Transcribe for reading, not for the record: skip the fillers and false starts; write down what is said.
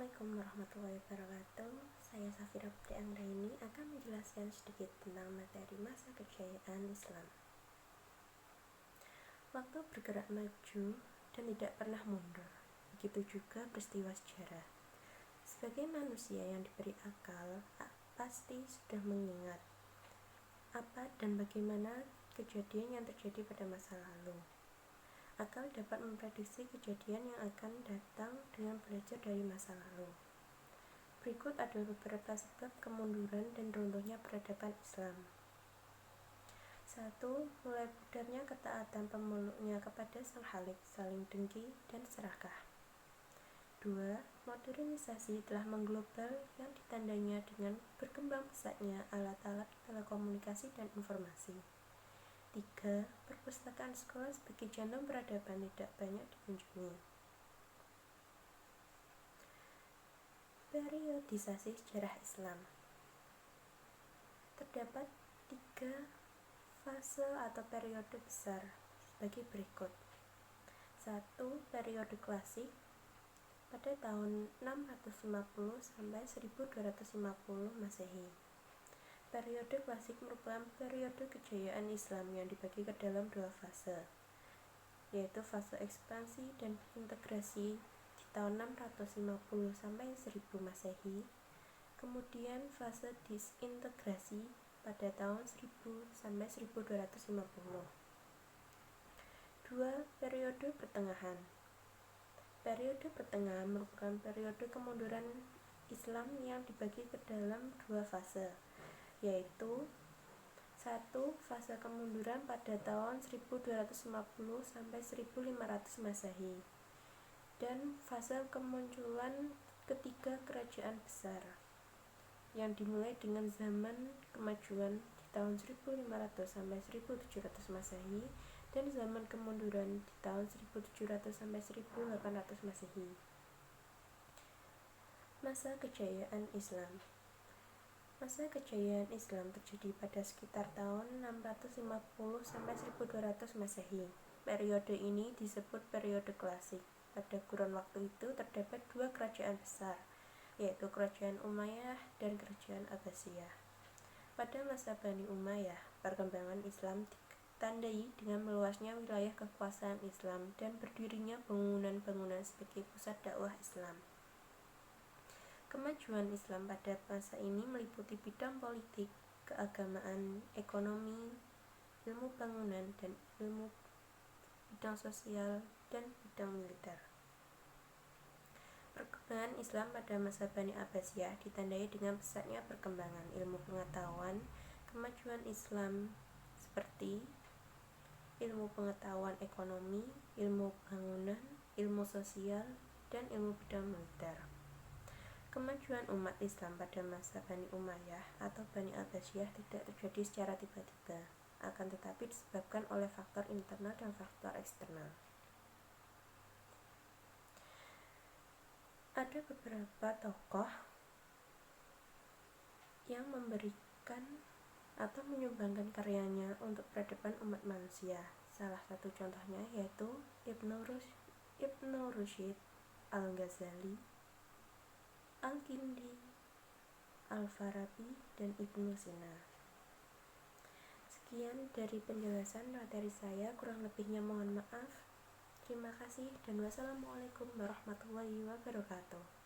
Assalamualaikum warahmatullahi wabarakatuh. Saya Safira Putri Anggraini akan menjelaskan sedikit tentang materi masa kejayaan Islam. Waktu bergerak maju dan tidak pernah mundur. Begitu juga peristiwa sejarah. Sebagai manusia yang diberi akal, pasti sudah mengingat apa dan bagaimana kejadian yang terjadi pada masa lalu. Akal dapat memprediksi kejadian yang akan datang dengan belajar dari masa lalu. Berikut adalah beberapa sebab kemunduran dan runtuhnya peradaban Islam. 1. Mulai pudarnya ketaatan pemeluknya kepada Sang Khalik, saling dengki dan serakah. 2. Modernisasi telah mengglobal yang ditandanya dengan berkembang pesatnya alat-alat telekomunikasi dan informasi. 3. Perpustakaan sekolah sebagai jantung peradaban tidak banyak dikunjungi. Periodisasi sejarah Islam. Terdapat 3 fase atau periode besar sebagai berikut. 1. Periode klasik pada tahun 650 sampai 1250 Masehi. Periode klasik merupakan periode kejayaan Islam yang dibagi ke dalam 2 fase, yaitu fase ekspansi dan integrasi di tahun 650 sampai 1000 Masehi, kemudian fase disintegrasi pada tahun 1000 sampai 1250. 2. Periode pertengahan. Periode pertengahan merupakan periode kemunduran Islam yang dibagi ke dalam 2 fase, yaitu 1. Fase kemunduran pada tahun 1250 sampai 1500 Masehi dan fase kemunculan ketiga kerajaan besar yang dimulai dengan zaman kemajuan di tahun 1500 sampai 1700 Masehi dan zaman kemunduran di tahun 1700 sampai 1800 Masehi. Masa kejayaan Islam. Masa kejayaan Islam terjadi pada sekitar tahun 650 sampai 1200 Masehi. Periode ini disebut periode klasik. Pada kurun waktu itu terdapat 2 kerajaan besar, yaitu Kerajaan Umayyah dan Kerajaan Abbasiyah. Pada masa Bani Umayyah, perkembangan Islam ditandai dengan meluasnya wilayah kekuasaan Islam dan berdirinya bangunan-bangunan sebagai pusat dakwah Islam. Kemajuan Islam pada masa ini meliputi bidang politik, keagamaan, ekonomi, ilmu bangunan, dan ilmu bidang sosial dan bidang militer. Perkembangan Islam pada masa Bani Abbasiyah ditandai dengan pesatnya perkembangan ilmu pengetahuan. Kemajuan Islam seperti ilmu pengetahuan ekonomi, ilmu bangunan, ilmu sosial, dan ilmu bidang militer. Kemajuan umat Islam pada masa Bani Umayyah atau Bani Abbasiyah tidak terjadi secara tiba-tiba, akan tetapi disebabkan oleh faktor internal dan faktor eksternal. Ada beberapa tokoh yang memberikan atau menyumbangkan karyanya untuk peradaban umat manusia. Salah satu contohnya yaitu Ibnu Rushd, Al-Ghazali, Al-Kindi, Al-Farabi, dan Ibnu Sina. Sekian dari penjelasan materi saya, kurang lebihnya mohon maaf. Terima kasih dan wassalamualaikum warahmatullahi wabarakatuh.